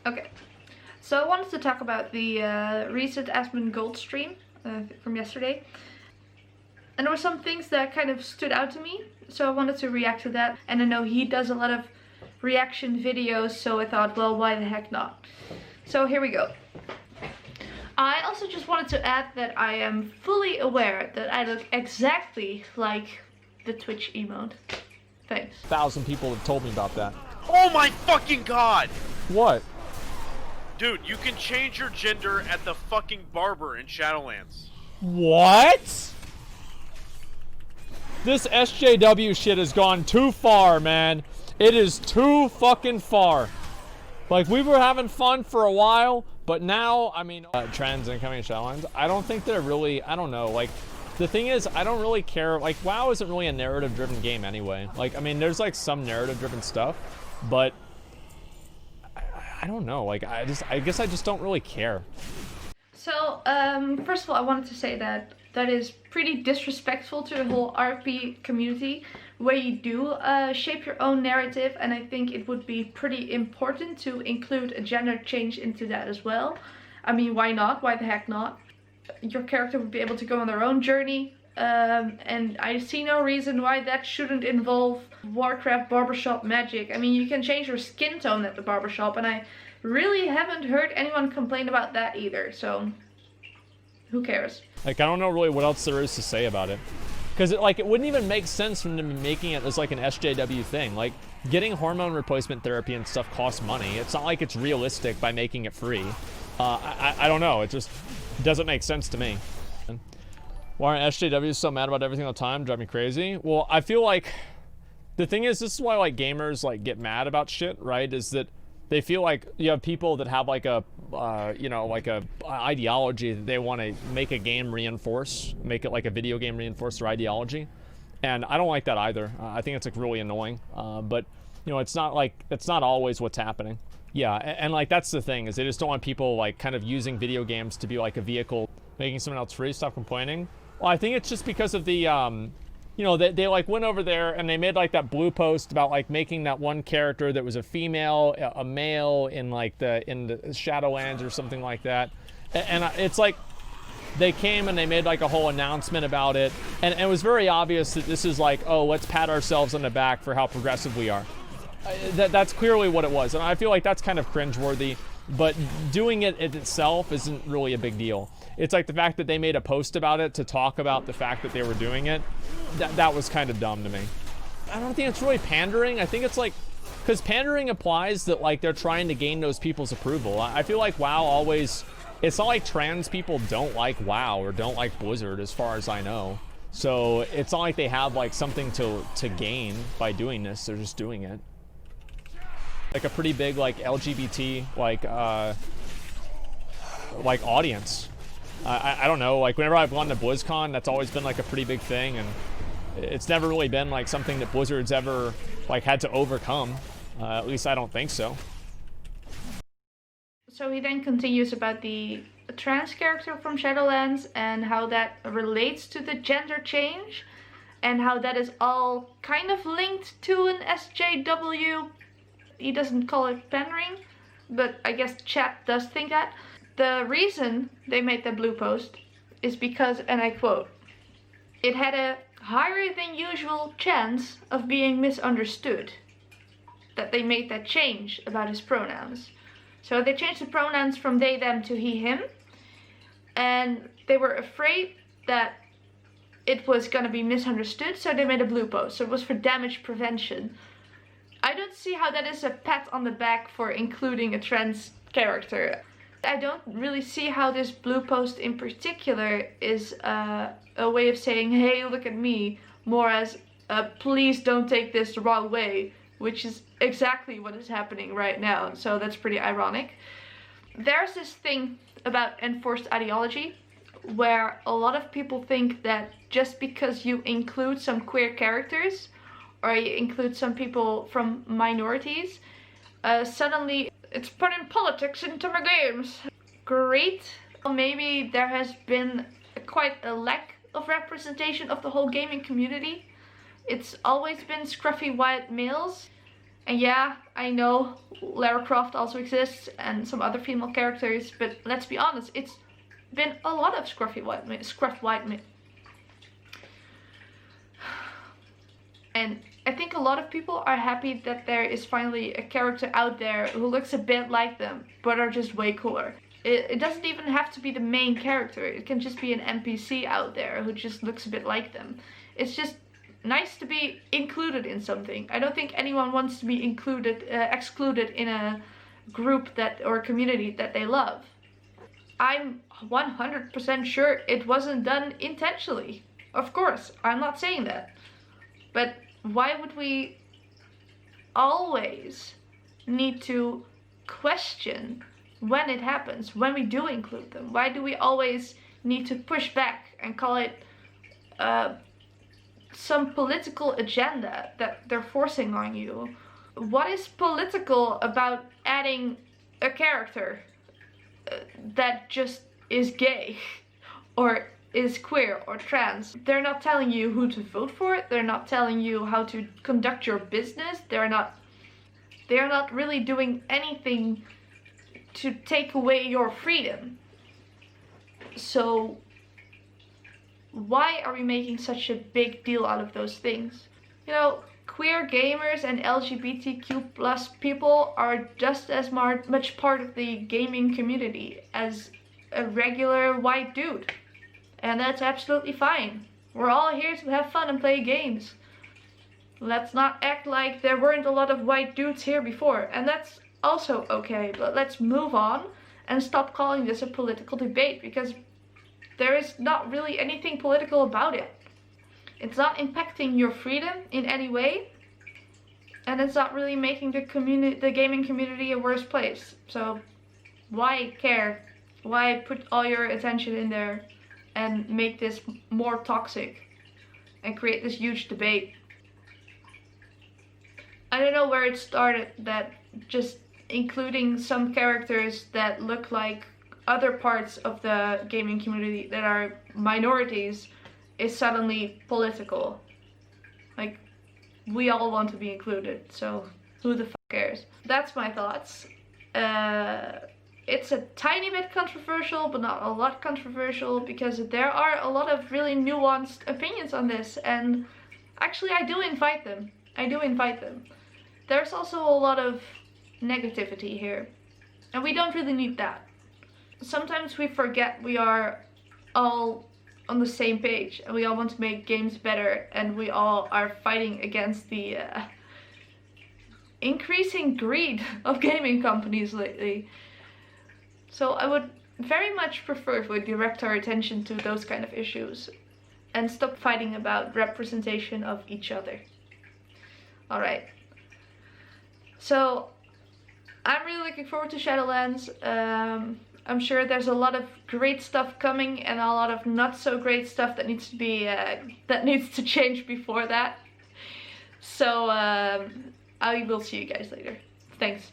Okay, so I wanted to talk about the recent Asmongold stream from yesterday. And there were some things that kind of stood out to me, so I wanted to react to that. And I know he does a lot of reaction videos, so I thought, well, why the heck not? So here we go. I also just wanted to add that I am fully aware that I look exactly like the Twitch emote. Thanks. 1,000 people have told me about that. Oh my fucking god! What? Dude, you can change your gender at the fucking barber in Shadowlands. What? This SJW shit has gone too far, man. It is too fucking far. Like, we were having fun for a while, but now, I mean, trends incoming in Shadowlands, I don't think they're really, I don't know, like, the thing is, I don't really care, like, WoW isn't really a narrative-driven game anyway. Like, I mean, there's, like, some narrative-driven stuff, but I don't know, like, I guess I just don't really care. So, first of all, I wanted to say that that is pretty disrespectful to the whole RP community, where you do shape your own narrative, and I think it would be pretty important to include a gender change into that as well. I mean, why not? Why the heck not? Your character would be able to go on their own journey, and I see no reason why that shouldn't involve Warcraft barbershop magic. I mean, you can change your skin tone at the barbershop, and I really haven't heard anyone complain about that either, so who cares? Like, I don't know really what else there is to say about it. Because it wouldn't even make sense from them making it as like an SJW thing. Like, getting hormone replacement therapy and stuff costs money. It's not like it's realistic by making it free. I don't know, it just doesn't make sense to me. Why aren't SJWs so mad about everything all the time? Drive me crazy. Well, I feel like the thing is, this is why like gamers like get mad about shit, right? Is that they feel like you have people that have like a, you know, like a ideology that they want to make a game reinforce, make it like a video game reinforce their ideology. And I don't like that either. I think it's like really annoying. But, you know, it's not always what's happening. Yeah, and like that's the thing, is they just don't want people like kind of using video games to be like a vehicle, making someone else free. Stop complaining. Well, I think it's just because of the, you know, they like went over there and they made like that blue post about like making that one character that was a female, a male in like the Shadowlands or something like that. And it's like they came and they made like a whole announcement about it, and it was very obvious that this is like, oh, let's pat ourselves on the back for how progressive we are. That's clearly what it was, and I feel like that's kind of cringeworthy. But doing it itself isn't really a big deal. It's like the fact that they made a post about it to talk about the fact that they were doing it. That was kind of dumb to me. I don't think it's really pandering. I think it's like, because pandering implies that like they're trying to gain those people's approval. I feel like WoW always, it's not like trans people don't like WoW or don't like Blizzard as far as I know. So it's not like they have like something to gain by doing this. They're just doing it. Like a pretty big like LGBT like audience. I don't know, like whenever I've gone to BlizzCon, that's always been like a pretty big thing, and it's never really been like something that Blizzard's ever like had to overcome. At least I don't think so. So he then continues about the trans character from Shadowlands and how that relates to the gender change, and how that is all kind of linked to an SJW. He doesn't call it pandering, but I guess chat does think that. The reason they made the blue post is because, and I quote, "It had a higher than usual chance of being misunderstood." That they made that change about his pronouns. So they changed the pronouns from they, them to he, him. And they were afraid that it was gonna be misunderstood, so they made a blue post. So it was for damage prevention. I don't see how that is a pat on the back for including a trans character. I don't really see how this blue post in particular is a way of saying, hey, look at me, more as please don't take this the wrong way, which is exactly what is happening right now, so that's pretty ironic. There's this thing about enforced ideology, where a lot of people think that just because you include some queer characters, or you include some people from minorities, suddenly it's putting politics into my games. Great. Maybe there has been quite a lack of representation of the whole gaming community. It's always been scruffy white males. And yeah, I know Lara Croft also exists and some other female characters, but let's be honest, it's been a lot of scruffy white men. And I think a lot of people are happy that there is finally a character out there who looks a bit like them, but are just way cooler. It doesn't even have to be the main character. It can just be an NPC out there who just looks a bit like them. It's just nice to be included in something. I don't think anyone wants to be excluded in a group or community that they love. I'm 100% sure it wasn't done intentionally. Of course, I'm not saying that. But why would we always need to question when it happens, when we do include them? Why do we always need to push back and call it some political agenda that they're forcing on you? What is political about adding a character that just is gay or is queer or trans? They're not telling you who to vote for. They're not telling you how to conduct your business. They're not really doing anything to take away your freedom. So why are we making such a big deal out of those things? You know, queer gamers and LGBTQ plus people are just as much part of the gaming community as a regular white dude. And that's absolutely fine. We're all here to have fun and play games. Let's not act like there weren't a lot of white dudes here before. And that's also okay, but let's move on and stop calling this a political debate, because there is not really anything political about it. It's not impacting your freedom in any way, and it's not really making the gaming community a worse place. So why care? Why put all your attention in there and make this more toxic and create this huge debate? I don't know where it started that just including some characters that look like other parts of the gaming community that are minorities is suddenly political. Like, we all want to be included, so who the fuck cares? That's my thoughts. It's a tiny bit controversial, but not a lot controversial, because there are a lot of really nuanced opinions on this, and actually I do invite them. There's also a lot of negativity here, and we don't really need that. Sometimes we forget we are all on the same page and we all want to make games better, and we all are fighting against the increasing greed of gaming companies lately. So I would very much prefer if we direct our attention to those kind of issues and stop fighting about representation of each other. Alright, so I'm really looking forward to Shadowlands. I'm sure there's a lot of great stuff coming and a lot of not so great stuff that needs to change before that. So I will see you guys later. Thanks.